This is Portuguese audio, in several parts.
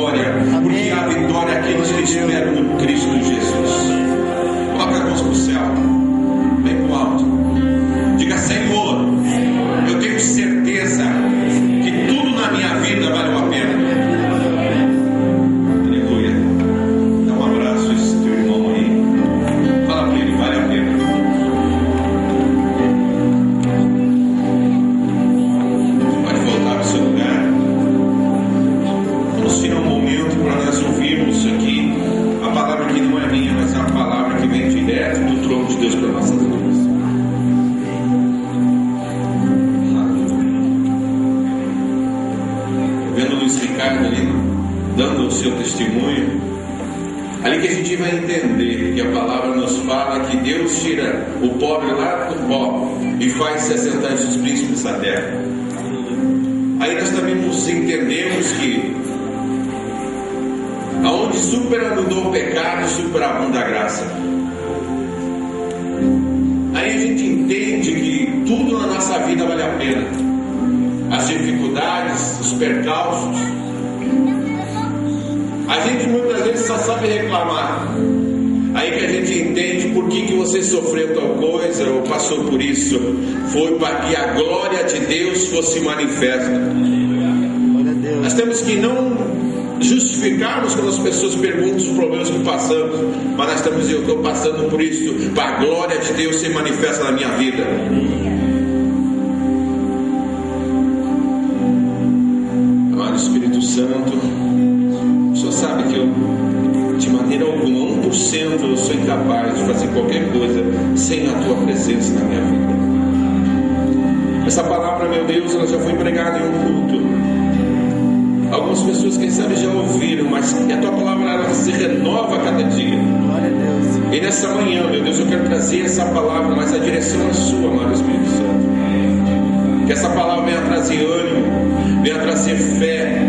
vitória, porque a vitória é aqueles que esperam no Cristo Jesus. Coloca a mão no céu, bem pro alto. Diga: Senhor, eu tenho certeza que tudo na minha vida valeu a pena. Aleluia. Dá um abraço a esse teu irmão aí. Fala para ele: vale a pena. Pode voltar para o seu lugar. Vamos tirar um momento para nós ouvirmos aqui a palavra que não é minha, mas é uma palavra que vem direto do trono de Deus para nossas vidas. Ali, dando o seu testemunho, ali que a gente vai entender que a palavra nos fala que Deus tira o pobre lá do pó e faz se assentar entre os príncipes da terra. Aí nós também nos entendemos que aonde superabundou o pecado, superabunda a graça. Aí a gente entende que tudo na nossa vida vale a pena. As dificuldades, os percalços. A gente muitas vezes só sabe reclamar. Aí que a gente entende por que você sofreu tal coisa ou passou por isso. Foi para que a glória de Deus fosse manifesta. Nós temos que não justificarmos quando as pessoas perguntam os problemas que passamos, mas nós estamos dizendo: eu estou passando por isso para a glória de Deus ser manifesta na minha vida. Amado Espírito Santo, o Senhor sabe que eu, de maneira alguma, 1% eu sou incapaz de fazer qualquer coisa sem a Tua presença na minha vida. Essa palavra, meu Deus, ela já foi pregada em um culto. Algumas pessoas, quem sabe, já ouviram, mas a Tua palavra, ela se renova a cada dia. Glória a Deus. E nessa manhã, meu Deus, eu quero trazer essa palavra, mas a direção é sua, amado Espírito Santo. Que essa palavra venha trazer ânimo, venha trazer fé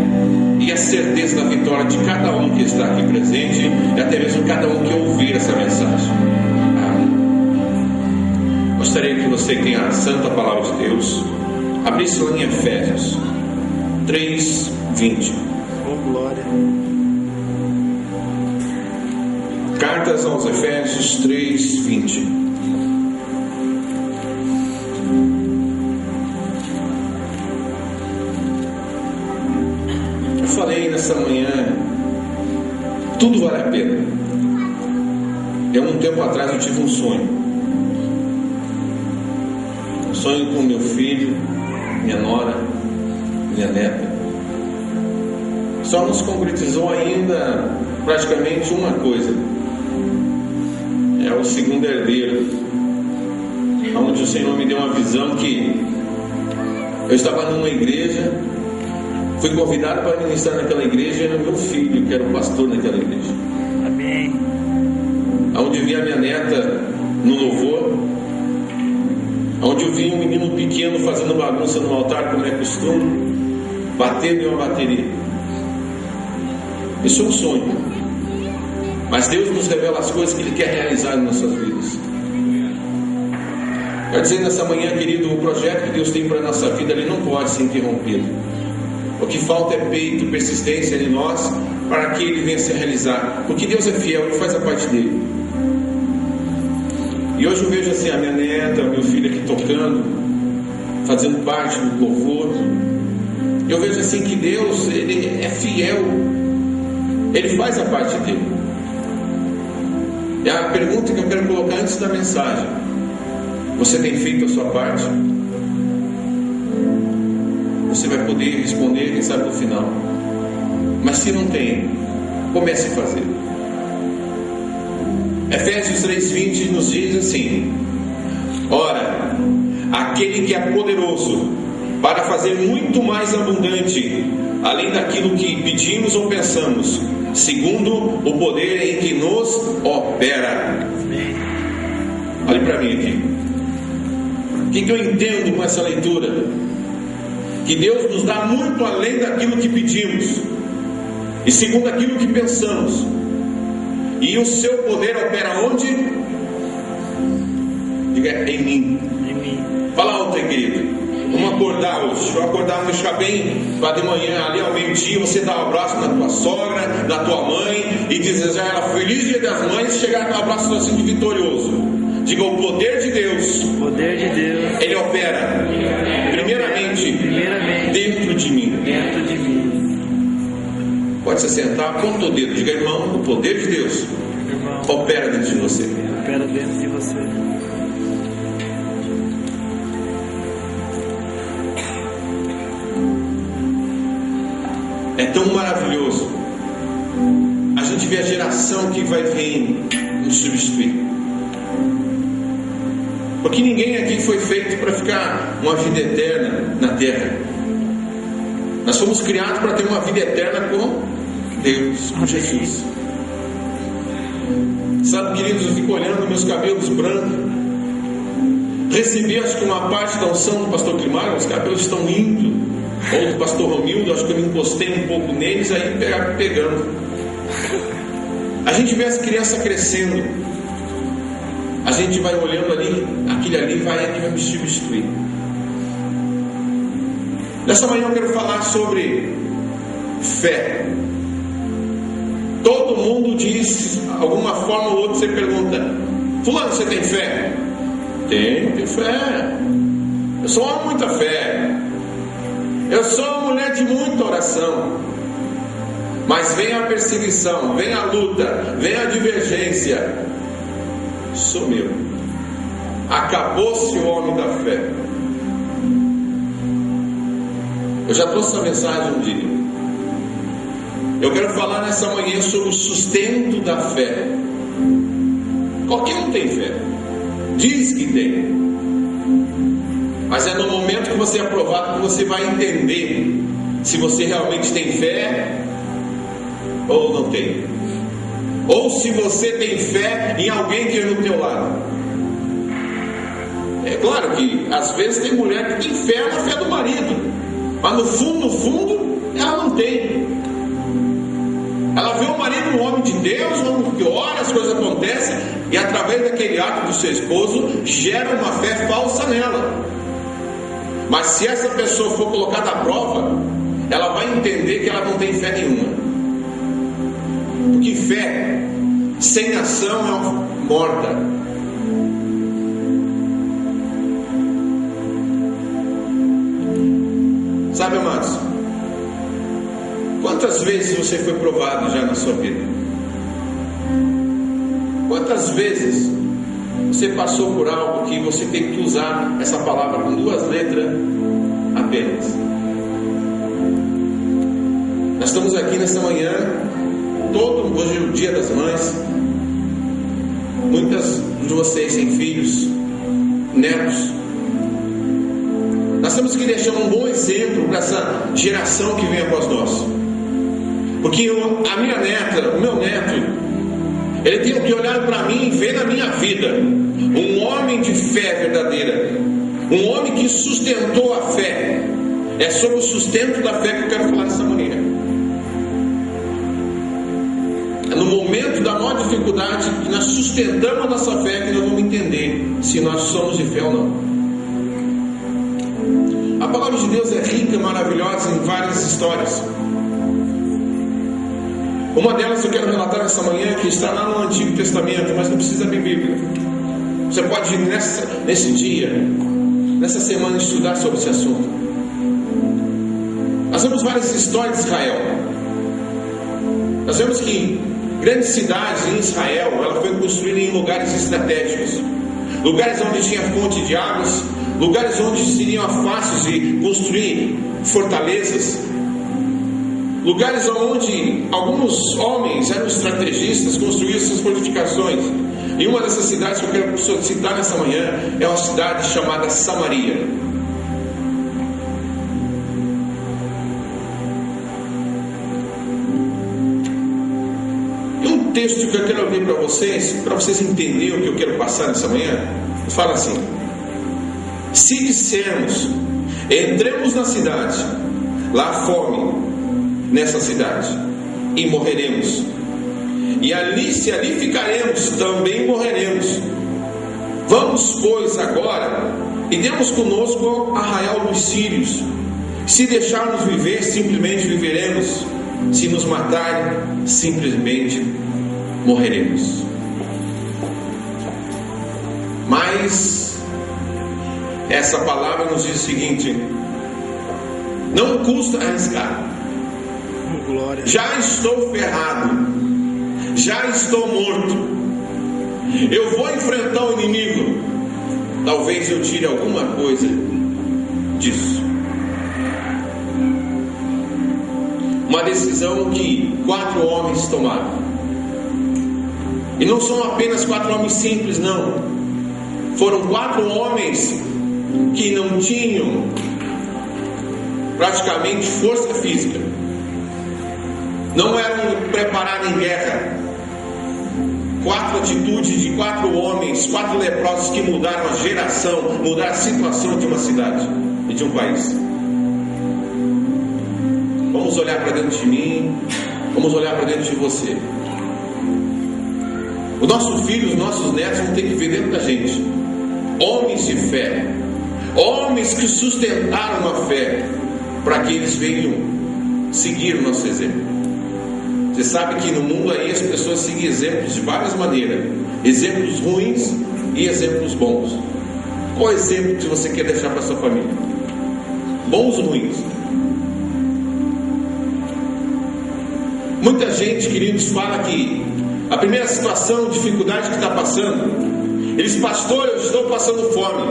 e a certeza da vitória de cada um que está aqui presente e até mesmo cada um que ouvir essa mensagem. Amém. Gostaria que você, que tem a santa palavra de Deus, abrisse lá em Efésios 3:20. Oh, glória. Cartas aos Efésios 3:20. Eu falei nessa manhã, tudo vale a pena. Um tempo atrás eu tive um sonho. Um sonho com meu filho, minha nora, minha neta. Só nos concretizou ainda praticamente uma coisa: é o segundo herdeiro, onde o Senhor me deu uma visão que eu estava numa igreja, fui convidado para ministrar naquela igreja, e era meu filho que era o pastor naquela igreja. Amém. Onde vi a minha neta no louvor, onde eu vi um menino pequeno fazendo bagunça no altar, como é costume, batendo em uma bateria. Isso é um sonho, mas Deus nos revela as coisas que Ele quer realizar em nossas vidas. Quero dizer nessa manhã, querido, o projeto que Deus tem para a nossa vida, ele não pode ser interrompido. O que falta é peito, persistência em nós, para que Ele venha se realizar, porque Deus é fiel, Ele faz a parte dele. E hoje eu vejo assim a minha neta, meu filho aqui tocando, fazendo parte do louvor. Eu vejo assim que Deus, Ele é fiel, Ele faz a parte dele. É a pergunta que eu quero colocar antes da mensagem: você tem feito a sua parte? Você vai poder responder, quem sabe, no final. Mas se não tem, comece a fazer. Efésios 3:20 nos diz assim: ora, aquele que é poderoso para fazer muito mais abundante, além daquilo que pedimos ou pensamos, segundo o poder em que nos opera. Olhe para mim aqui. O que eu entendo com essa leitura? Que Deus nos dá muito além daquilo que pedimos e segundo aquilo que pensamos. E o seu poder opera onde? Diga: em mim. Em mim. Fala alto aí, querido. Vamos acordar hoje. Vamos acordar, deixar bem para de manhã, ali ao meio-dia, você dá um abraço na tua sogra, na tua mãe, e desejar ela feliz dia das mães, e chegar com um abraço assim de vitorioso. Diga: o poder de Deus, Ele opera primeiramente dentro de mim. Pode se sentar, aponta o dedo, diga: irmão, o poder de Deus opera dentro de você. É tão maravilhoso a gente vê a geração que vai vir nos substituir, porque ninguém aqui foi feito para ficar uma vida eterna na terra. Nós fomos criados para ter uma vida eterna com Deus, com Jesus. Sabe, queridos, eu fico olhando meus cabelos brancos. Recebi, acho que uma parte da unção do pastor Climário, os cabelos estão lindos. Ou do pastor Romildo, acho que eu me encostei um pouco neles, aí pegando. A gente vê as crianças crescendo. A gente vai olhando ali, aquele ali vai me substituir. Nessa manhã eu quero falar sobre fé. Todo mundo diz, alguma forma ou outra, você pergunta: fulano, você tem fé? Tenho fé. Eu sou um homem de muita fé. Eu sou uma mulher de muita oração. Mas vem a perseguição, vem a luta, vem a divergência. Sumiu. Acabou-se o homem da fé. Eu já trouxe essa mensagem um dia. Eu quero falar nessa manhã sobre o sustento da fé. Qualquer um tem fé, diz que tem, mas é no momento que você é aprovado que você vai entender se você realmente tem fé ou não tem, ou se você tem fé em alguém que é do teu lado. É claro que às vezes tem mulher que tem fé na fé do marido, mas no fundo ela não tem. Ela vê o marido um homem de Deus, um homem que ora, as coisas acontecem, e através daquele ato do seu esposo gera uma fé falsa nela. Mas se essa pessoa for colocada à prova, ela vai entender que ela não tem fé nenhuma. Porque fé sem ação é morta. Sabe, amados, quantas vezes você foi provado já na sua vida? Quantas vezes você passou por algo que você tem que usar essa palavra com 2 letras apenas? Nós estamos aqui nesta manhã, hoje é o dia das mães. Muitas de vocês têm filhos, netos. Nós temos que deixar um bom exemplo para essa geração que vem após nós. Porque a minha neta, o meu neto, ele tem que olhar para mim e ver na minha vida um homem de fé verdadeira, um homem que sustentou a fé. É sobre o sustento da fé que eu quero falar nessa manhã. É no momento da maior dificuldade que nós sustentamos a nossa fé que nós vamos entender se nós somos de fé ou não. A palavra de Deus é rica, maravilhosa em várias histórias. Uma delas eu quero relatar nessa manhã, que está lá no Antigo Testamento, mas não precisa abrir Bíblia. Você pode ir nesse dia, nessa semana, estudar sobre esse assunto. Nós vemos várias histórias de Israel. Nós vemos que grandes cidades em Israel, ela foi construída em lugares estratégicos, lugares onde tinha fonte de águas, lugares onde seriam fáceis de construir fortalezas, lugares onde alguns homens eram estrategistas, construíam suas fortificações. E uma dessas cidades que eu quero citar nessa manhã é uma cidade chamada Samaria. E um texto que eu quero ler para vocês entenderem o que eu quero passar nessa manhã, fala assim: se dissermos, entremos na cidade, lá há fome nessa cidade, e morreremos, e se ali ficaremos, também morreremos. Vamos, pois, agora e demos conosco arraial dos sírios. Se deixarmos viver, simplesmente viveremos. Se nos matarem, simplesmente morreremos. Mas essa palavra nos diz o seguinte: não custa arriscar. Glória. Já estou ferrado, já estou morto, eu vou enfrentar o inimigo, talvez eu tire alguma coisa disso. Uma decisão que 4 homens tomaram, e não são apenas 4 homens simples, não. Foram 4 homens que não tinham praticamente força física, não eram preparados em guerra. 4 atitudes de 4 homens, 4 leprosos que mudaram a geração, mudaram a situação de uma cidade e de um país. Vamos olhar para dentro de mim, vamos olhar para dentro de você. O nosso filho, os nossos netos vão ter que ver dentro da gente homens de fé, homens que sustentaram a fé, para que eles venham seguir o nosso exemplo. Você sabe que no mundo aí as pessoas seguem exemplos de várias maneiras, exemplos ruins e exemplos bons. Qual exemplo que você quer deixar para sua família? Bons ou ruins? Muita gente, queridos, fala que a primeira situação, dificuldade que está passando, eles: pastor, eu estou passando fome.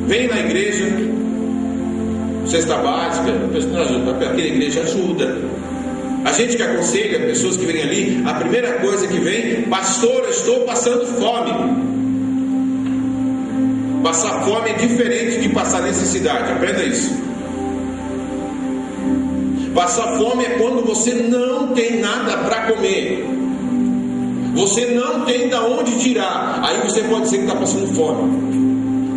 Vem na igreja, cesta básica, aquela igreja ajuda. A gente que aconselha pessoas que vêm ali, a primeira coisa que vem: pastor, eu estou passando fome. Passar fome é diferente de passar necessidade, aprenda isso. Passar fome é quando você não tem nada para comer, você não tem de onde tirar, aí você pode dizer que está passando fome.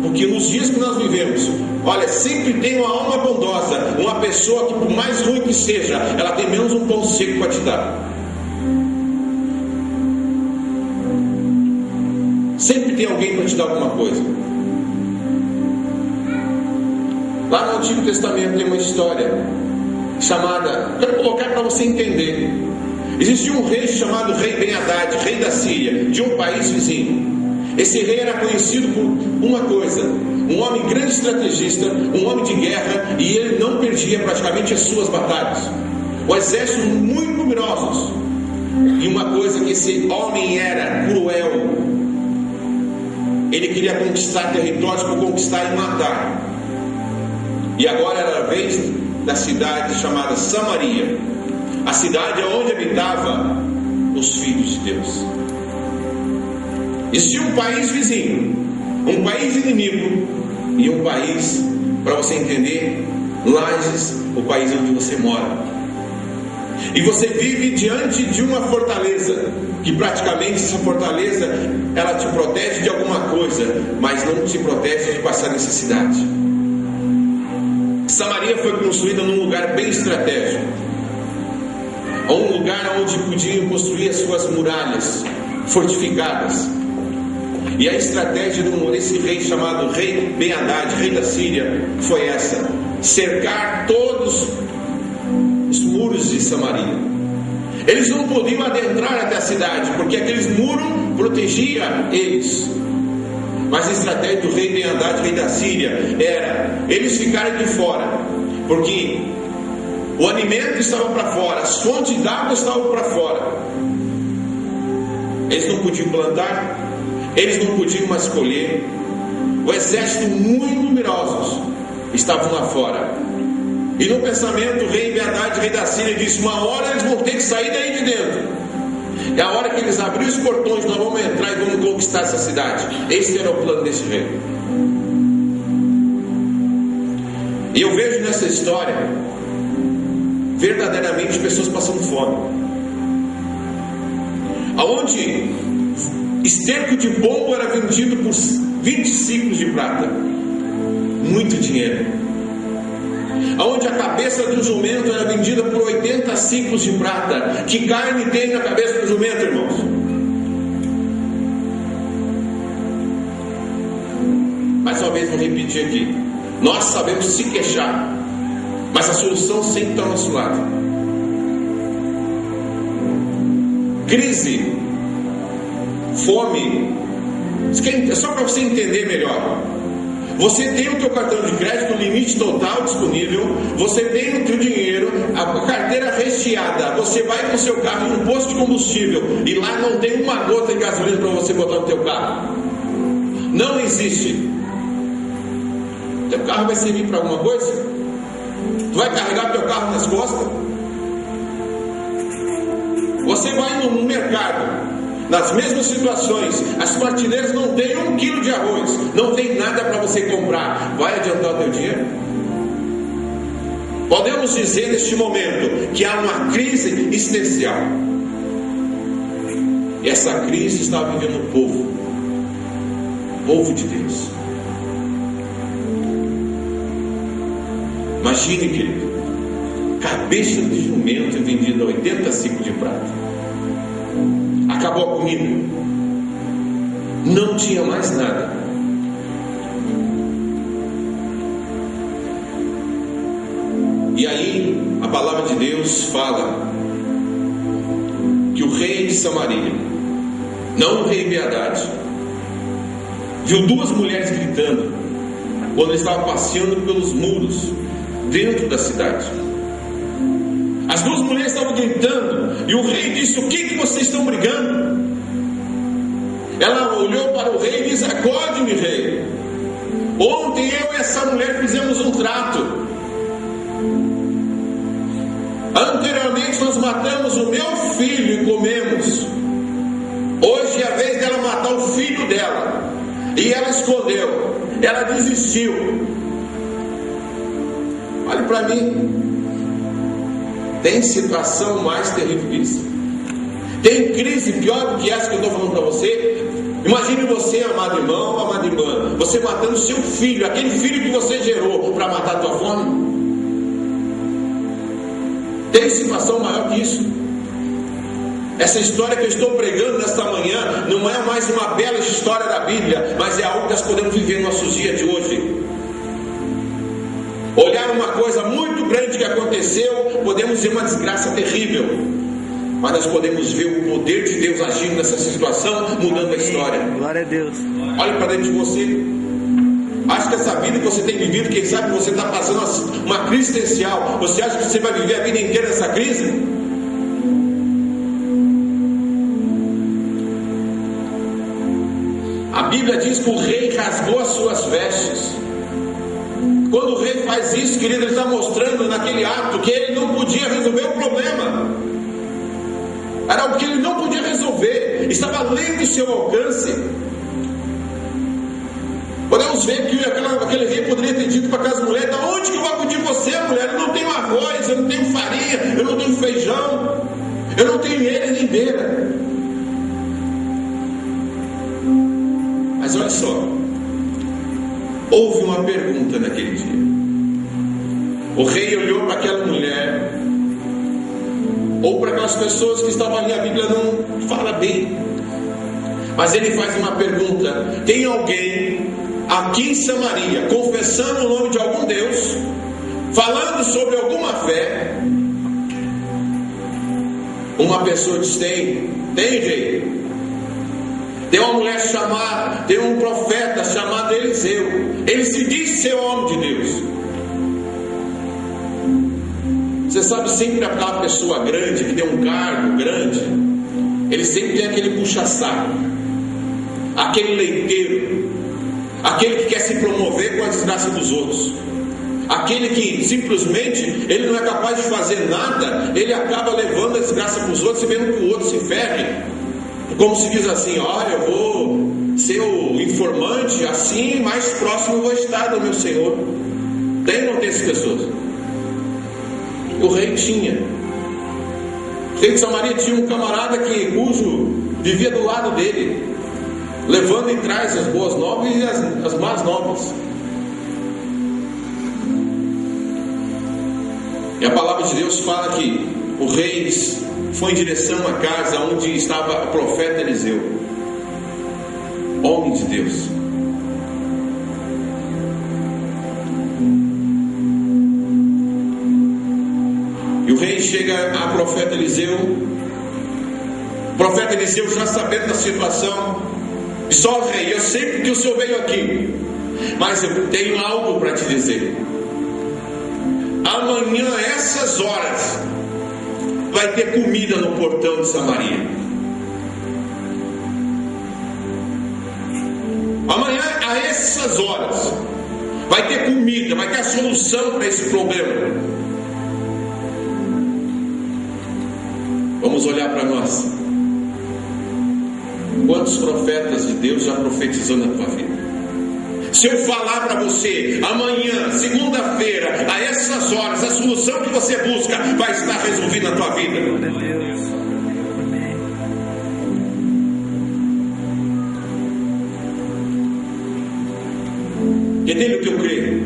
Porque nos dias que nós vivemos, olha, sempre tem uma alma bondosa, uma pessoa que, por mais ruim que seja, ela tem menos um pão seco para te dar. Sempre tem alguém para te dar alguma coisa. Lá no Antigo Testamento tem uma história chamada, quero colocar para você entender. Existia um rei chamado Rei Ben-Hadad, rei da Síria, de um país vizinho. Esse rei era conhecido por uma coisa: um homem grande estrategista, um homem de guerra, e ele não perdia praticamente as suas batalhas. O exército muito numerosos. E uma coisa que esse homem era: cruel. Ele queria conquistar territórios por conquistar e matar. E agora era a vez da cidade chamada Samaria, a cidade onde habitavam os filhos de Deus. Existia um país vizinho, um país inimigo e um país, para você entender, Lages, o país onde você mora. E você vive diante de uma fortaleza, que praticamente essa fortaleza, ela te protege de alguma coisa, mas não te protege de passar necessidade. Samaria foi construída num lugar bem estratégico, um lugar onde podiam construir as suas muralhas fortificadas. E a estratégia desse rei chamado Rei Ben-Hadad, rei da Síria, foi essa: cercar todos os muros de Samaria. Eles não podiam adentrar até a cidade, porque aqueles muros protegiam eles. Mas a estratégia do rei Ben-Hadad, rei da Síria, era eles ficarem de fora, porque o alimento estava para fora, as fontes d'água estavam para fora. Eles não podiam plantar, eles não podiam mais colher. O exército muito numerosos estavam lá fora. E no pensamento, o rei Ben-Hadad, rei da Síria, disse: uma hora eles vão ter que sair daí de dentro. É a hora que eles abrirem os portões, nós vamos entrar e vamos conquistar essa cidade. Esse era o plano desse rei. E eu vejo nessa história verdadeiramente pessoas passando fome, aonde esterco de pombo era vendido por 20 ciclos de prata, muito dinheiro. Aonde a cabeça do jumento era vendida por 80 ciclos de prata. Que carne tem na cabeça do jumento, irmãos? Mais uma vez vou repetir aqui: nós sabemos se queixar, mas a solução sempre está ao nosso lado. Crise, fome, é só para você entender melhor. Você tem o teu cartão de crédito, limite total disponível, você tem o teu dinheiro, a carteira recheada, você vai com o seu carro em um posto de combustível e lá não tem uma gota de gasolina para você botar no teu carro. Não existe. Teu carro vai servir para alguma coisa? Tu vai carregar teu carro nas costas? Você vai no mercado, nas mesmas situações, as prateleiras não tem 1 quilo de arroz, não tem nada para você comprar. Vai adiantar o teu dinheiro? Podemos dizer neste momento que há uma crise existencial. E essa crise está vivendo o povo de Deus. Imagine, querido, cabeça de jumento vendida a 80 ciclos de prata. Acabou a comida, não tinha mais nada. E aí a palavra de Deus fala que o rei de Samaria, não o rei Beadade, viu 2 mulheres gritando quando ele estava passeando pelos muros dentro da cidade. As 2 mulheres estavam gritando e o rei disse: o que vocês estão brigando? Ela olhou para o rei e disse: acorde-me, rei. Ontem eu e essa mulher fizemos um trato. Anteriormente nós matamos o meu filho e comemos. Hoje é a vez dela matar o filho dela. E ela escondeu, ela desistiu. Olhe para mim. Tem situação mais terrível que isso? Tem crise pior do que essa que eu estou falando para você? Imagine você, amado irmão, amada irmã, você matando seu filho, aquele filho que você gerou, para matar a tua fome. Tem situação maior que isso? Essa história que eu estou pregando nesta manhã não é mais uma bela história da Bíblia, mas é algo que nós podemos viver nos nossos dias de hoje. Olhar uma coisa muito grande que aconteceu, podemos ver uma desgraça terrível, mas nós podemos ver o poder de Deus agindo nessa situação, mudando a história. Glória a Deus. Olhe para dentro de você. Acho que essa vida que você tem vivido, quem sabe você está passando uma crise existencial. Você acha que você vai viver a vida inteira nessa crise? A Bíblia diz que o rei rasgou as suas vestes. Quando o rei faz isso, querido, ele está mostrando naquele ato que ele não podia resolver o problema. Era algo que ele não podia resolver, estava além do seu alcance. Podemos ver que aquele rei poderia ter dito para aquelas mulheres: da onde que eu vou acudir você, mulher? Eu não tenho arroz, eu não tenho farinha, eu não tenho feijão, eu não tenho ele nem beira. Mas olha só, houve uma pergunta naquele dia. O rei olhou para aquela mulher, ou para aquelas pessoas que estavam ali. A Bíblia não fala bem, mas ele faz uma pergunta: tem alguém aqui em Samaria confessando o nome de algum Deus, falando sobre alguma fé? Uma pessoa diz: tem rei. Tem uma mulher chamada, tem um profeta chamado Eliseu. Ele se diz ser homem de Deus. Você sabe, sempre aquela pessoa grande, que tem um cargo grande, ele sempre tem aquele puxa-saco, aquele leiteiro, aquele que quer se promover com a desgraça dos outros, aquele que simplesmente ele não é capaz de fazer nada, ele acaba levando a desgraça para os outros e vendo que o outro se ferre. Como se diz assim: olha, eu vou ser o informante, assim mais próximo eu vou estar do meu Senhor. Tem ou não tem essas pessoas? O rei tinha. O rei de Samaria tinha um camarada cujo vivia do lado dele, levando em trás as boas novas e as más novas. E a palavra de Deus fala que o rei foi em direção à casa onde estava o profeta Eliseu, homem de Deus. E o rei chega a profeta Eliseu. O profeta Eliseu, já sabendo da situação, diz: ó rei, eu sei porque o senhor veio aqui, mas eu tenho algo para te dizer. Amanhã, a essas horas, vai ter comida no portão de Samaria. Amanhã, a essas horas, vai ter comida, vai ter a solução para esse problema. Vamos olhar para nós. Quantos profetas de Deus já profetizou na tua vida? Se eu falar para você, amanhã, segunda-feira, a essas horas, a solução que você busca vai estar resolvida na tua vida. É nele que eu creio.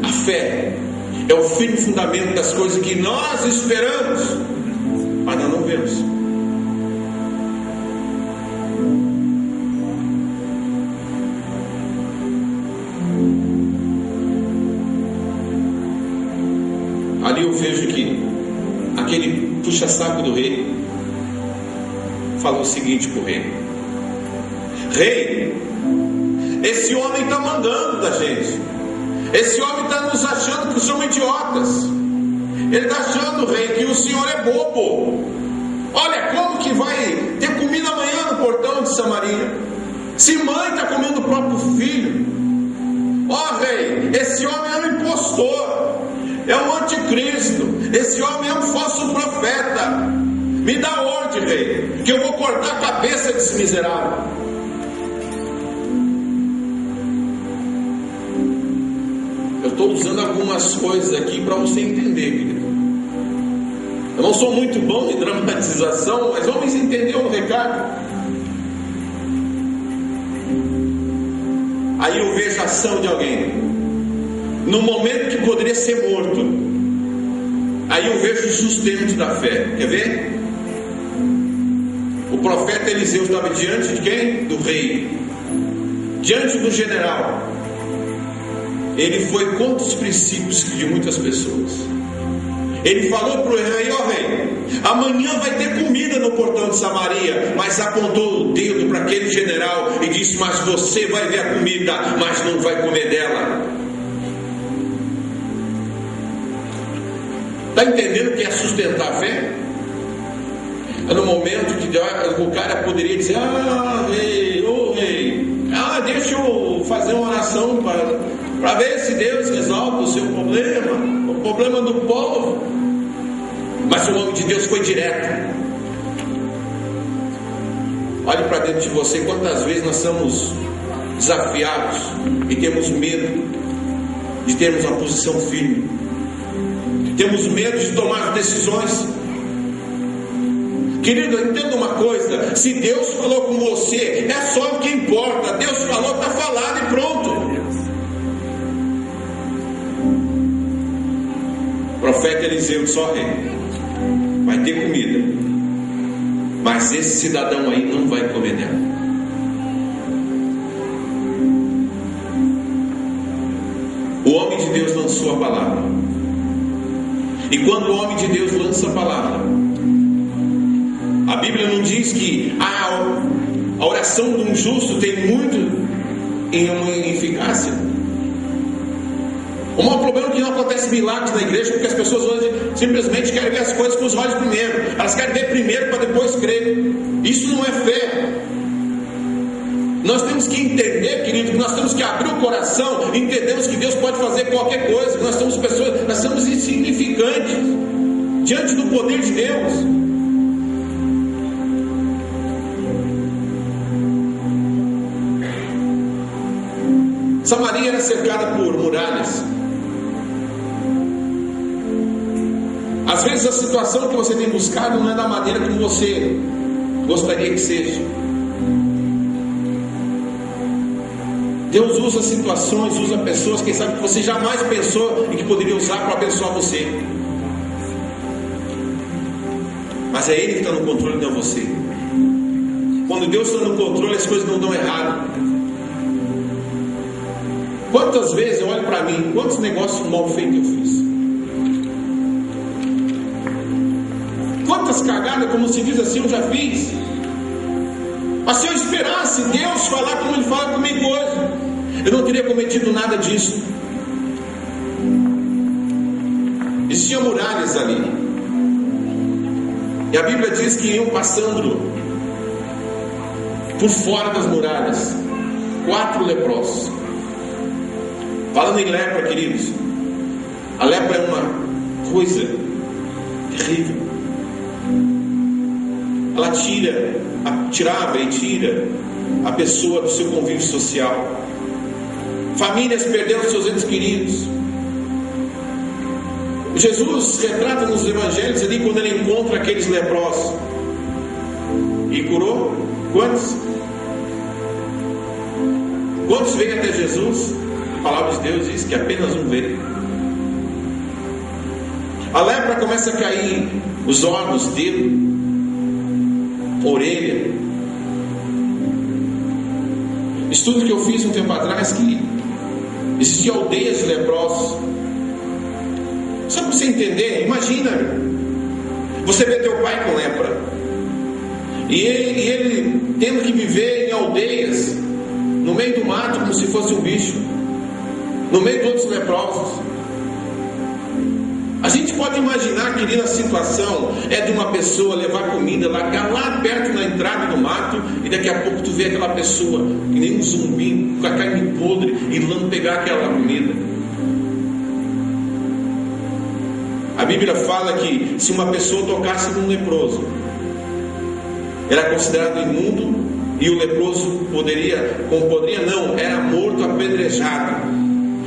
A fé é o firme fundamento das coisas que nós esperamos, mas nós não vemos. Ali eu vejo que aquele puxa-saco do rei falou o seguinte para o rei: rei, esse homem está mandando da gente. Esse homem está nos achando que somos idiotas. Ele está achando, rei, que o senhor é bobo. Olha, como que vai ter comida amanhã no portão de Samaria? Se mãe está comendo o próprio filho. Ó rei, esse homem é um impostor, é um anticristo, esse homem é um falso profeta. Me dá ordem, rei, que eu vou cortar a cabeça desse miserável. Eu estou usando algumas coisas aqui para você entender, querido. Eu não sou muito bom em dramatização, mas vamos entender o recado. Aí eu vejo a ação de alguém no momento que poderia ser morto. Aí eu vejo o sustento da fé. Quer ver? O profeta Eliseu estava diante de quem? Do rei, diante do general. Ele foi contra os princípios de muitas pessoas. Ele falou para o rei: ó rei, amanhã vai ter comida no portão de Samaria. Mas apontou o dedo para aquele general e disse: mas você vai ver a comida, mas não vai comer dela. Está entendendo o que é sustentar a fé? É no momento que o cara poderia dizer: ah, rei, ô rei, deixa eu fazer uma oração para ver se Deus resolve o seu problema, o problema do povo. Mas o homem de Deus foi direto. Olhe para dentro de você. Quantas vezes nós somos desafiados e temos medo de termos uma posição firme, temos medo de tomar decisões. Querido, entenda uma coisa: se Deus falou com você, é só o que importa. Deus falou, está falado e pronto. O profeta Eliseu disse: ó rei, vai ter comida, mas esse cidadão aí não vai comer dela. O homem de Deus lançou a palavra. E quando o homem de Deus lança a palavra, a Bíblia não diz que a oração de um justo tem muito em eficácia. O maior problema é que não acontece milagres na igreja, porque as pessoas hoje simplesmente querem ver as coisas com os olhos primeiro. Elas querem ver primeiro para depois crer. Isso não é fé. Nós temos que entender, querido, que nós temos que abrir o coração. Entendemos que Deus pode fazer qualquer coisa. Nós somos pessoas, nós somos insignificantes diante do poder de Deus. Samaria era cercada por muralhas. Às vezes a situação que você tem buscado não é da maneira como você gostaria que seja. Deus usa situações, usa pessoas, quem sabe que você jamais pensou e que poderia usar para abençoar você. Mas é Ele que está no controle, não é você. Quando Deus está no controle, as coisas não dão errado. Quantas vezes eu olho para mim, quantos negócios mal feitos eu fiz? Quantas cagadas, como se diz assim, eu já fiz? Mas se eu esperasse Deus falar como Ele fala comigo hoje, eu não teria cometido nada disso. Existiam muralhas ali, e a Bíblia diz que iam passando por fora das muralhas 4 leprosos. Falando em lepra, queridos, a lepra é uma coisa terrível. Ela tirava e tira a pessoa do seu convívio social. Famílias perderam seus entes queridos. Jesus retrata nos evangelhos ali quando ele encontra aqueles leprosos e curou quantos? Quantos veio até Jesus? A palavra de Deus diz que apenas um veio. A lepra começa a cair os órgãos, dedo, orelha. Estudo que eu fiz um tempo atrás, que existiam aldeias de leprosos. Só para você entender, imagina, você vê teu pai com lepra, e ele tendo que viver em aldeias, no meio do mato, como se fosse um bicho, no meio de outros leprosos. A gente pode imaginar, querida, a situação é de uma pessoa levar comida, largar lá perto na entrada do mato, e daqui a pouco tu vê aquela pessoa, que nem um zumbi, com a carne podre, e lá pegar aquela comida. A Bíblia fala que se uma pessoa tocasse num leproso, era considerado imundo, e o leproso era morto apedrejado,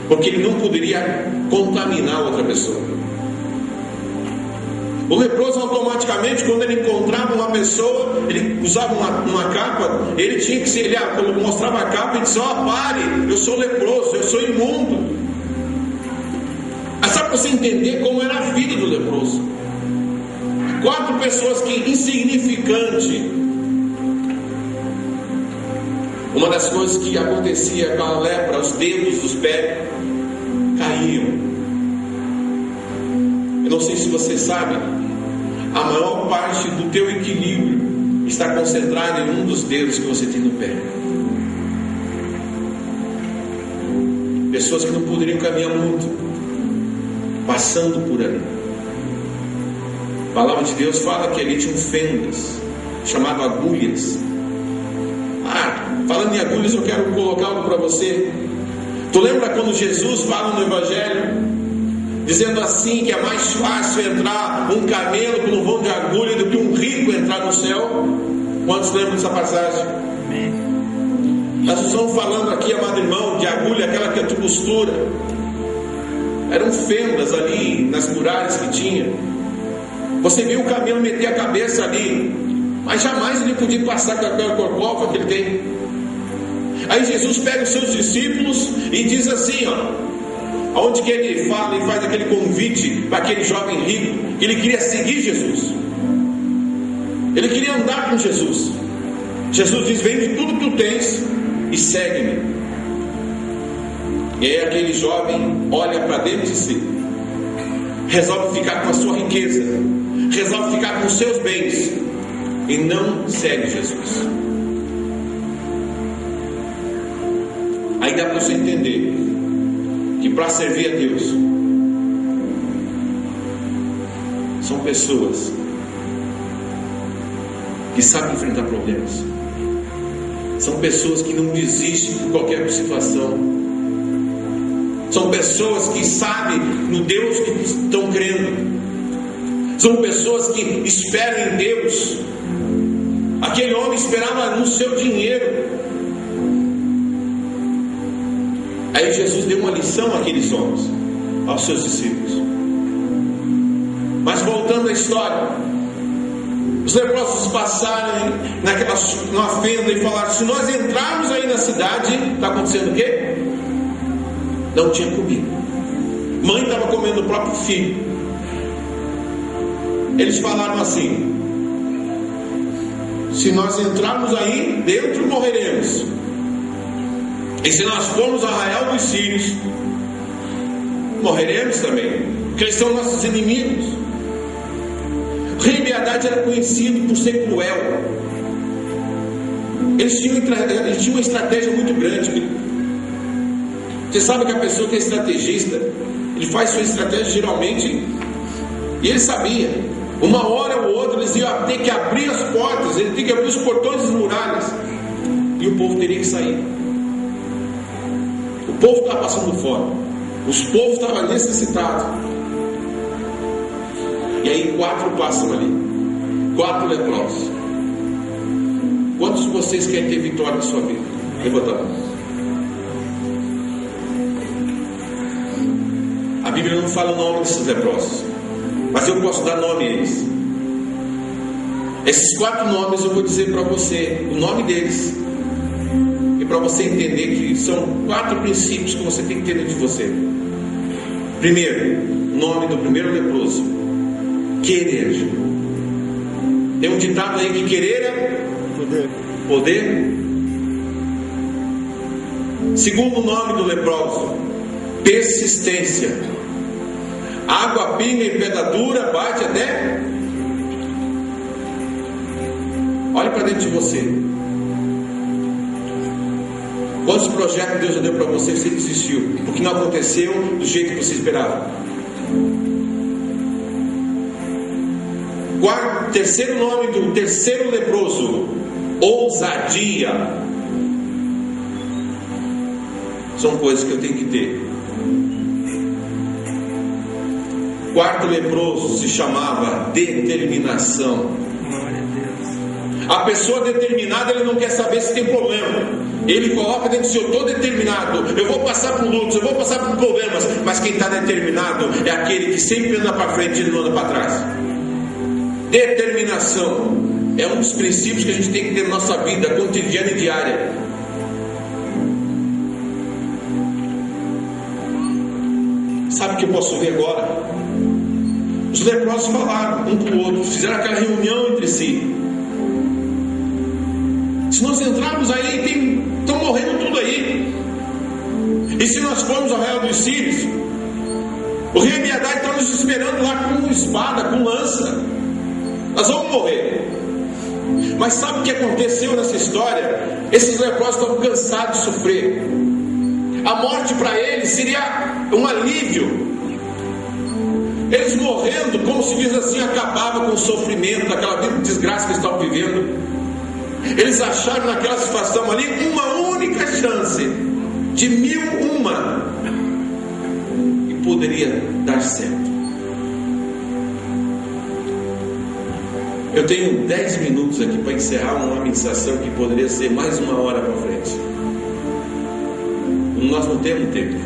porque ele não poderia contaminar outra pessoa. O leproso automaticamente, quando ele encontrava uma pessoa, ele usava uma capa, ele tinha que ele mostrava a capa e dizia: pare, eu sou leproso, eu sou imundo. Só para você entender como era a vida do leproso. 4 pessoas que insignificante. Uma das coisas que acontecia com a lepra, os dedos dos pés caíam. Eu não sei se você sabe, a maior parte do teu equilíbrio está concentrada em um dos dedos que você tem no pé. Pessoas que não poderiam caminhar muito, passando por ali. A palavra de Deus fala que ali tinham fendas, chamado agulhas. Falando em agulhas, eu quero colocar algo para você. Tu lembra quando Jesus fala no Evangelho, dizendo assim, que é mais fácil entrar um camelo por um vão de agulha do que um rico entrar no céu? Quantos lembram dessa passagem? Nós estamos falando aqui, amado irmão, de agulha, aquela que tu costura. Eram fendas ali nas muralhas que tinha. Você viu o camelo meter a cabeça ali, mas jamais ele podia passar com aquela corcova que ele tem. Aí Jesus pega os seus discípulos e diz assim, aonde que ele fala e faz aquele convite para aquele jovem rico, que ele queria seguir Jesus, ele queria andar com Jesus. Jesus diz: vende tudo que tu tens e segue-me. E aí aquele jovem olha para dentro de si, resolve ficar com a sua riqueza, resolve ficar com os seus bens e não segue Jesus. Aí dá para você entender que para servir a Deus são pessoas que sabem enfrentar problemas, são pessoas que não desistem de qualquer situação, são pessoas que sabem no Deus que estão crendo, são pessoas que esperam em Deus. Aquele homem esperava no seu dinheiro. Aí Jesus deu uma lição àqueles homens, aos seus discípulos. Mas voltando à história, os leprosos passaram numa fenda e falaram: se nós entrarmos aí na cidade, está acontecendo o quê? Não tinha comida. Mãe estava comendo o próprio filho. Eles falaram assim: se nós entrarmos aí dentro, morreremos. E se nós formos ao arraial dos sírios, morreremos também, porque eles são nossos inimigos. O rei Ben-Hadad era conhecido por ser cruel. Eles tinham uma estratégia muito grande. Você sabe que a pessoa que é estrategista, ele faz sua estratégia geralmente, e ele sabia, uma hora ou outra eles iam ter que abrir as portas, ele tem que abrir os portões das muralhas, e o povo teria que sair. O povo estava passando fome, os povos estavam necessitados. E aí 4 passam ali, 4 leprosos. Quantos de vocês querem ter vitória na sua vida? Levanta a mão. A Bíblia não fala o nome desses leprosos, mas eu posso dar nome a eles. Esses 4 nomes eu vou dizer para você o nome deles, e para você entender que são 4 princípios que você tem que ter dentro de você. Primeiro, nome do primeiro leproso: querer. Tem um ditado aí que querer é poder. Segundo nome do leproso: persistência. Água pinga em pedra dura, bate até. Olhe para dentro de você. Quantos projetos Deus já deu para você que você desistiu, porque não aconteceu do jeito que você esperava? Terceiro nome do terceiro leproso: ousadia. São coisas que eu tenho que ter. 4 leproso se chamava determinação. A pessoa determinada, ele não quer saber se tem problema. Ele coloca dentro de si: eu estou determinado, eu vou passar por lutas, eu vou passar por problemas. Mas quem está determinado é aquele que sempre anda para frente e não anda para trás. Determinação é um dos princípios que a gente tem que ter na nossa vida cotidiana e diária. Sabe o que eu posso ver agora? Os leprosos falaram um com o outro, fizeram aquela reunião entre si. Se nós entrarmos aí, estão morrendo tudo aí. E se nós formos ao arraial dos sírios, o rei Ben-Hadad está nos esperando lá com espada, com lança. Nós vamos morrer. Mas sabe o que aconteceu nessa história? Esses leprosos estavam cansados de sofrer. A morte para eles seria um alívio. Eles morrendo, como se diz assim, acabava com o sofrimento daquela desgraça que eles estavam vivendo. Eles acharam naquela situação ali uma única chance de 1001 e poderia dar certo. Eu tenho 10 minutos aqui para encerrar uma ministração que poderia ser mais 1 hora para frente. Nós não temos tempo.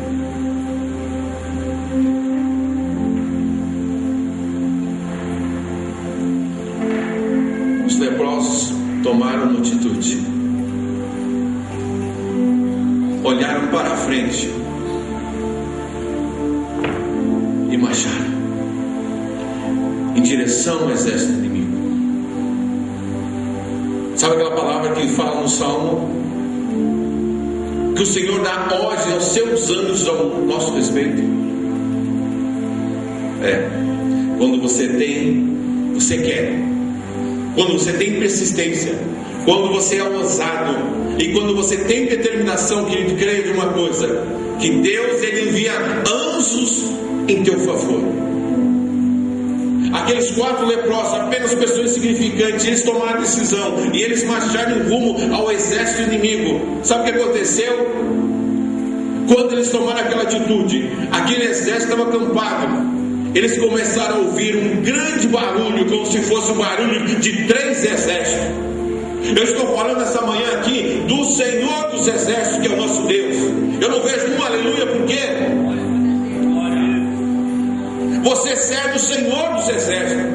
Os leprosos tomaram uma atitude. Olharam para a frente e marcharam em direção ao exército inimigo. Sabe aquela palavra que fala no Salmo? Que o Senhor dá ordem aos seus anjos ao nosso respeito. Quando você quer. Quando você tem persistência. Quando você é ousado. E quando você tem determinação, querido, creia de uma coisa: que Deus, ele envia anjos em teu favor. Aqueles 4 leprosos, apenas pessoas insignificantes, eles tomaram a decisão e eles marcharam em rumo ao exército inimigo. Sabe o que aconteceu? Quando eles tomaram aquela atitude, aquele exército estava acampado. Eles começaram a ouvir um grande barulho, como se fosse um barulho de 3 exércitos. Eu estou falando essa manhã aqui do Senhor dos exércitos, que é o nosso Deus. Eu não vejo um aleluia, por quê? Você serve o Senhor dos exércitos.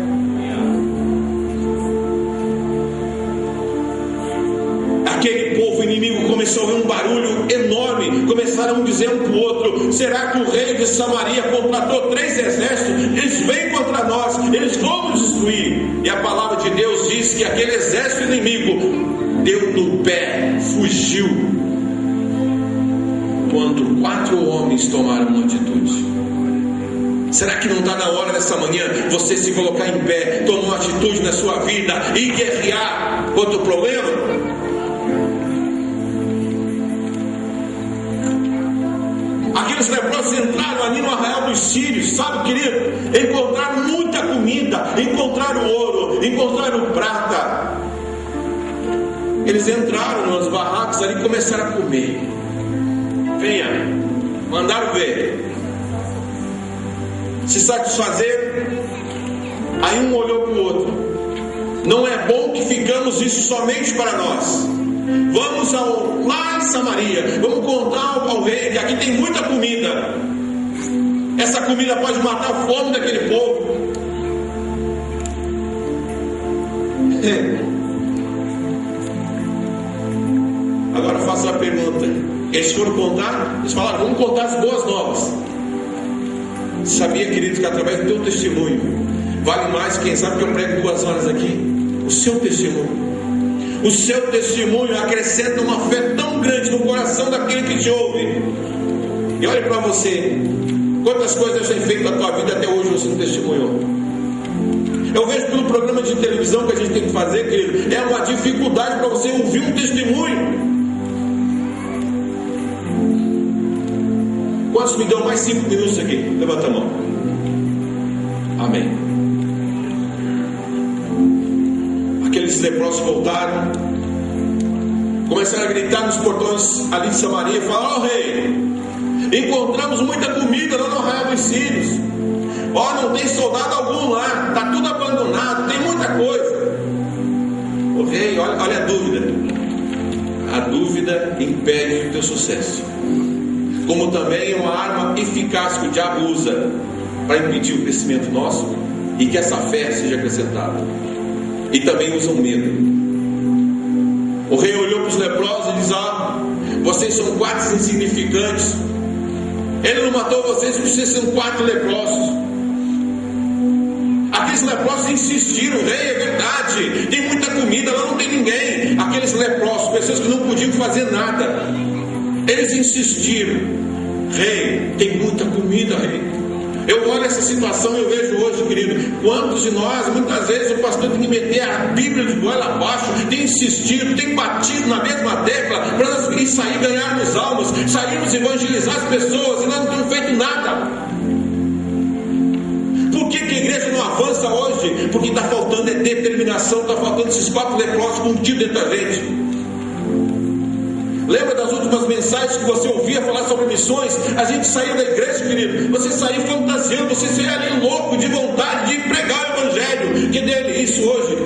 Aquele povo inimigo começou a ouvir um barulho enorme. Começaram a dizer um para o outro: será que o rei de Samaria contratou 3 exércitos? Eles vêm contra nós, eles vão nos destruir. E a palavra de Deus diz que aquele exército inimigo deu no pé, fugiu. Porquanto 4 homens tomaram uma atitude. Será que não está na hora nessa manhã você se colocar em pé, tomar uma atitude na sua vida e guerrear contra o problema? Aqueles leprosos entraram ali no arraial dos sírios, sabe, querido? Encontraram muita comida, encontraram ouro, encontraram prata. Eles entraram nos barracos ali e começaram a comer. Venha, mandaram ver, se satisfazer. Aí um olhou para o outro. Não é bom que ficamos isso somente para nós. Vamos lá em Samaria, vamos contar ao rei que aqui tem muita comida. Essa comida pode matar a fome daquele povo. Agora faço a pergunta. Eles foram contar, eles falaram, vamos contar as boas novas. Sabia, queridos, que através do teu testemunho vale mais, quem sabe que eu prego 2 horas aqui, o seu testemunho. O seu testemunho acrescenta uma fé tão grande no coração daquele que te ouve. E olha para você, quantas coisas tem feito na tua vida até hoje você não testemunhou. Eu vejo pelo programa de televisão que a gente tem que fazer, querido, é uma dificuldade para você ouvir um testemunho. Quantos me dão mais 5 minutos aqui? Levanta a mão. Amém. Aqueles leprosos voltaram, começaram a gritar nos portões ali de Samaria e falaram: ó rei, encontramos muita comida lá no arraial dos sírios. Ó, não tem soldado algum lá, está tudo abandonado, tem muita coisa. Ô rei, olha a dúvida. A dúvida impede o teu sucesso, como também é uma arma eficaz que o diabo usa para impedir o crescimento nosso e que essa fé seja acrescentada. E também usam medo. O rei olhou para os leprosos e disse: ó, vocês são 4 insignificantes. Ele não matou vocês porque vocês são 4 leprosos. Aqueles leprosos insistiram: rei, é verdade, tem muita comida, lá não tem ninguém. Aqueles leprosos, pessoas que não podiam fazer nada, eles insistiram: rei, tem muita comida, rei. Eu olho essa situação e eu vejo hoje, querido, quantos de nós, muitas vezes o pastor tem que meter a Bíblia de goela abaixo, tem insistido, tem batido na mesma tecla para nós conseguir sair, ganharmos almas, sairmos evangelizar as pessoas, e nós não temos feito nada. Por que a igreja não avança hoje? Porque está faltando determinação, está faltando esses 4 leprosos contidos dentro da gente. Lembra das últimas mensagens que você ouvia falar sobre missões? A gente saiu da igreja, querido, você saiu fantasiando, você saiu ali louco de vontade de pregar o evangelho. Que dele isso hoje?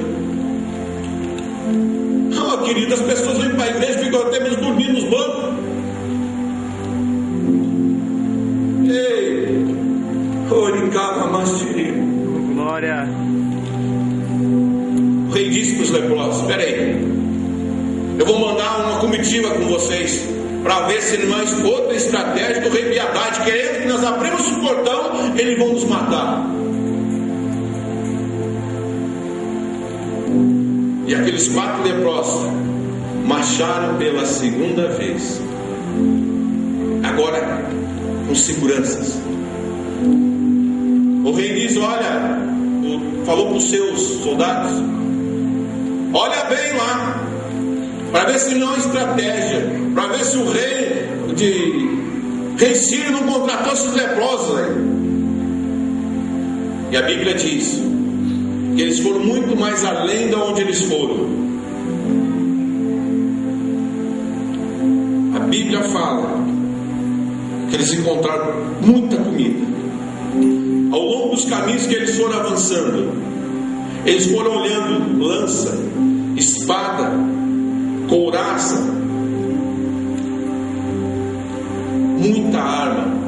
Ah, querido, as pessoas vêm para a igreja e ficam até mesmo dormindo nos bancos. Ei, oricava mastiri. Glória. O rei disse para os leprosos: espera aí, eu vou mandar uma comitiva com vocês para ver se não é outra estratégia do rei Biadade, querendo que nós abrimos o portão, eles vão nos matar. E aqueles 4 leprosos marcharam pela 2ª vez, agora com seguranças. O rei diz: olha, falou para os seus soldados: olha bem lá, para ver se não é estratégia, para ver se o rei Sírio não contratou esses leprosos, né? E a Bíblia diz que eles foram muito mais além de onde eles foram. A Bíblia fala que eles encontraram muita comida. Ao longo dos caminhos que eles foram avançando, eles foram olhando lança, espada, couraça, muita arma.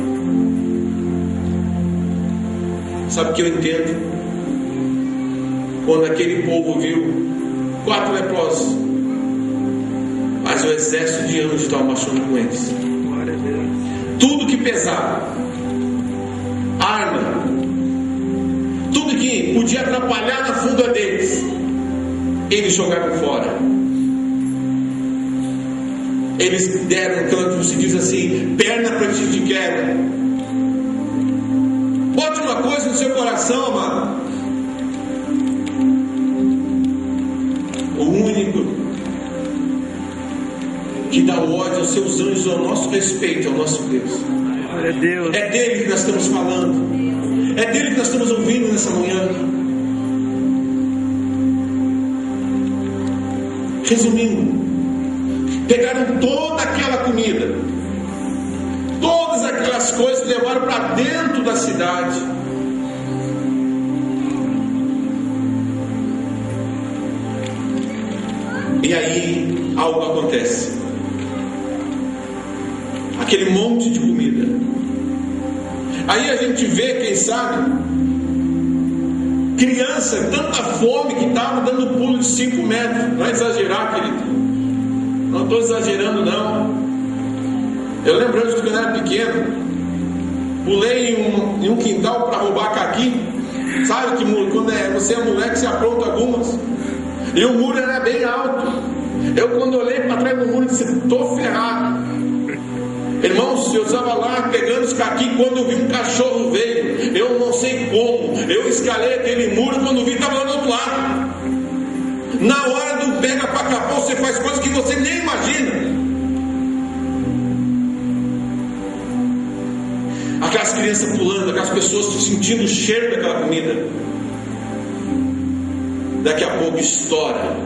Sabe o que eu entendo? Quando aquele povo viu 4 leprosos, mas o exército de anjos estava marchando com eles. Tudo que pesava, arma, tudo que podia atrapalhar na funda deles, eles jogaram fora. Eles deram, como se diz assim, perna para ti de quebra. Bote uma coisa no seu coração, amado. O único que dá ordem aos seus anjos ao nosso respeito, ao nosso Deus. Glória a Deus. É dele que nós estamos falando. É dele que nós estamos ouvindo nessa manhã. Resumindo, pegaram toda aquela comida, todas aquelas coisas, levaram para dentro da cidade. E aí algo acontece. Aquele monte de comida. Aí a gente vê, quem sabe, criança, tanta fome que estava dando pulo de 5 metros. Não é exagerar, querido. Não estou exagerando, não. Eu lembro antes de quando eu era pequeno, pulei em um quintal para roubar caqui. Sabe que quando você é moleque, você apronta algumas. E o muro era bem alto. Eu, quando olhei para trás do muro, disse: estou ferrado. Irmãos, eu estava lá pegando os caqui, quando eu vi um cachorro veio. Eu não sei como. Eu escalei aquele muro, quando vi, estava lá do outro lado. Na hora do pega para capô, você faz coisas que você nem imagina. Aquelas crianças pulando, aquelas pessoas sentindo o cheiro daquela comida. Daqui a pouco estoura.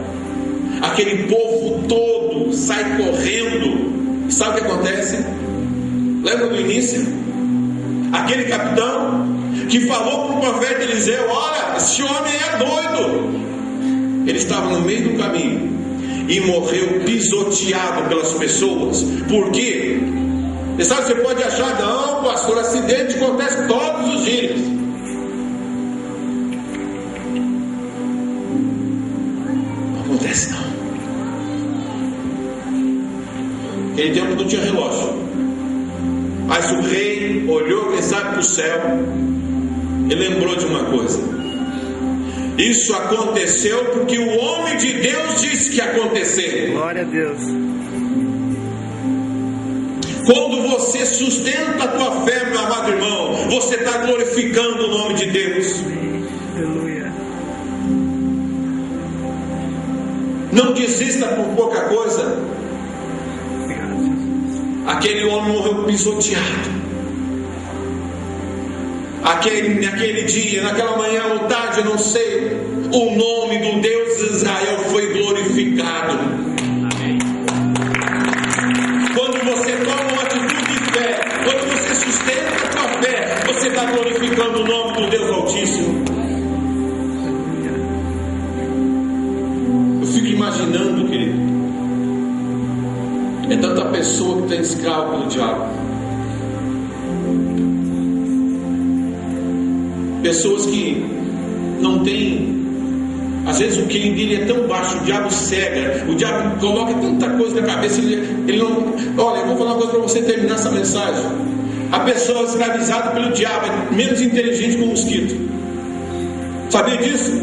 Aquele povo todo sai correndo. Sabe o que acontece? Lembra do início? Aquele capitão que falou para o profeta Eliseu: olha, esse homem é doido. Ele estava no meio do caminho e morreu pisoteado pelas pessoas. Por quê? Você sabe, você pode achar: não, pastor, acidente acontece todos os dias. Não acontece não. Naquele tempo não tinha relógio. Mas o rei olhou, quem sabe, para o céu e lembrou de uma coisa: isso aconteceu porque o homem de Deus disse que ia acontecer. Glória a Deus. Quando você sustenta a tua fé, meu amado irmão, você está glorificando o nome de Deus. Aleluia. Não desista por pouca coisa. Aquele homem morreu pisoteado. Naquele dia, naquela manhã ou tarde, eu não sei, o nome do Deus de Israel foi glorificado. Amém. Quando você toma uma atitude de fé, quando você sustenta a sua fé, você está glorificando o nome do Deus Altíssimo. Eu fico imaginando, querido, é tanta pessoa que tem escravo pelo diabo. Pessoas que não têm, às vezes o QI dele é tão baixo, o diabo cega, o diabo coloca tanta coisa na cabeça, ele não. Olha, eu vou falar uma coisa para você terminar essa mensagem. A pessoa escravizada pelo diabo é menos inteligente que um mosquito. Sabia disso?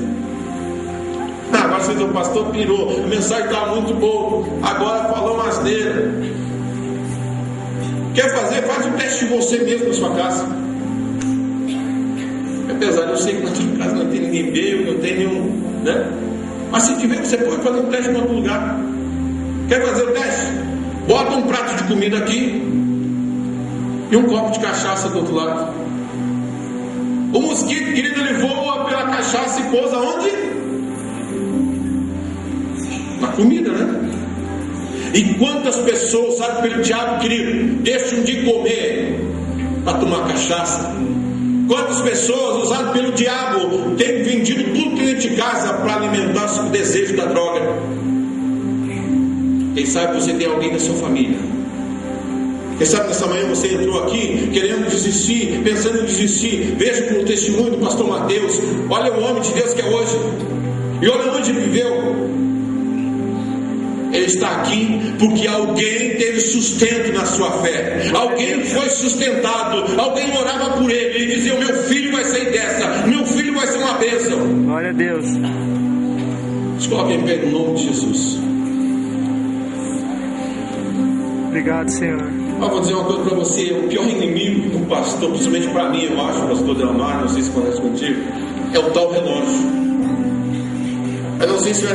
Agora você diz: o pastor pirou, a mensagem está muito boa, agora falou uma asneira. Quer fazer? Faz um teste de você mesmo na sua casa. Apesar de eu sei que na sua casa não tem ninguém bêbado, não tem nenhum, né? Mas se tiver, você pode fazer um teste em outro lugar. Quer fazer o teste? Bota um prato de comida aqui e um copo de cachaça do outro lado. O mosquito, querido, ele voa pela cachaça e pousa onde? Na comida, né? E quantas pessoas, sabe, pelo diabo, querido, deixam de comer para tomar cachaça? Quantas pessoas, usadas pelo diabo, têm vendido tudo dentro de casa para alimentar o desejo da droga? Quem sabe você tem alguém da sua família. Quem sabe nessa manhã você entrou aqui querendo desistir, pensando em desistir. Veja pelo testemunho do pastor Mateus. Olha o homem de Deus que é hoje. E olha onde viveu. Ele está aqui porque alguém teve sustento na sua fé. Alguém foi sustentado. Alguém orava por ele. Ele dizia: o meu filho vai sair dessa. Meu filho vai ser uma bênção. Glória a Deus. Se coloque em pé no nome de Jesus. Obrigado, Senhor. Eu vou dizer uma coisa para você: o pior inimigo do pastor, principalmente para mim, eu acho, pastor Delmar, não sei se conhece contigo, é o tal relógio. Eu não sei se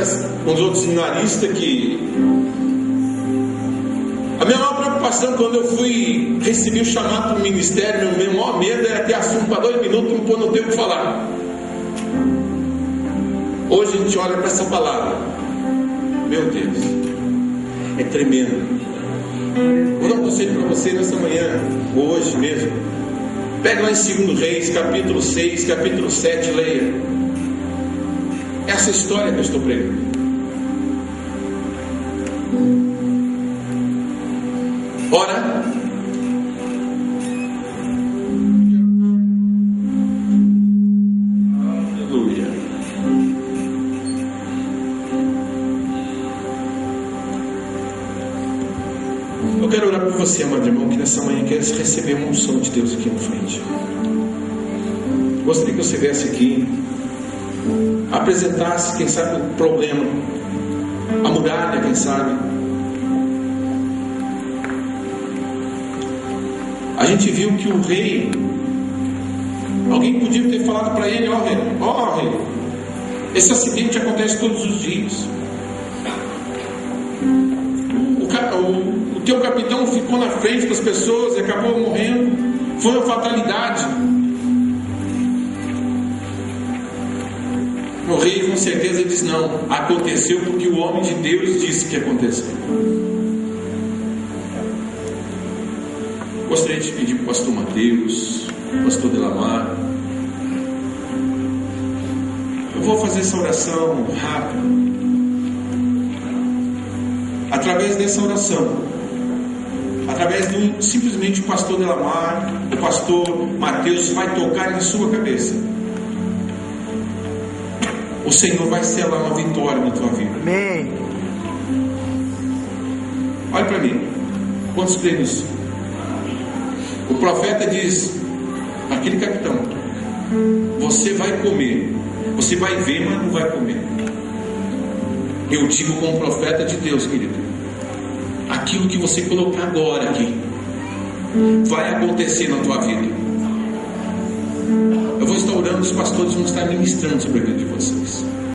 com os outros seminaristas que... A minha maior preocupação quando eu recebi o chamado para o ministério, meu maior medo era ter assunto para 2 minutos e não ter o que falar. Hoje a gente olha para essa palavra, meu Deus, é tremendo. Vou dar um conselho para você nessa manhã, hoje mesmo. Pega lá em 2 Reis, capítulo 6, capítulo 7, leia. Essa história que eu estou pregando. Ora, aleluia. Eu quero orar por você, amado irmão, que nessa manhã quer receber uma unção de Deus aqui na frente. Gostaria que você viesse aqui, apresentasse, quem sabe, o problema, a muralha, quem sabe. A gente viu que o rei, alguém podia ter falado para ele: ó rei, esse acidente acontece todos os dias. O teu capitão ficou na frente das pessoas e acabou morrendo. Foi uma fatalidade. O rei com certeza diz: não, aconteceu porque o homem de Deus disse que aconteceu. Gostaria de pedir para o pastor Mateus, pastor Delamar. Eu vou fazer essa oração rápida. Através dessa oração, através do simplesmente o pastor Delamar, o pastor Mateus vai tocar em sua cabeça. O Senhor vai selar uma vitória na tua vida. Amém. Olha para mim. Quantos creem nisso? O profeta diz: aquele capitão, você vai comer, você vai ver, mas não vai comer. Eu digo como profeta de Deus, querido, aquilo que você colocar agora aqui vai acontecer na tua vida. Eu vou estar orando, os pastores vão estar ministrando sobre a vida de vocês.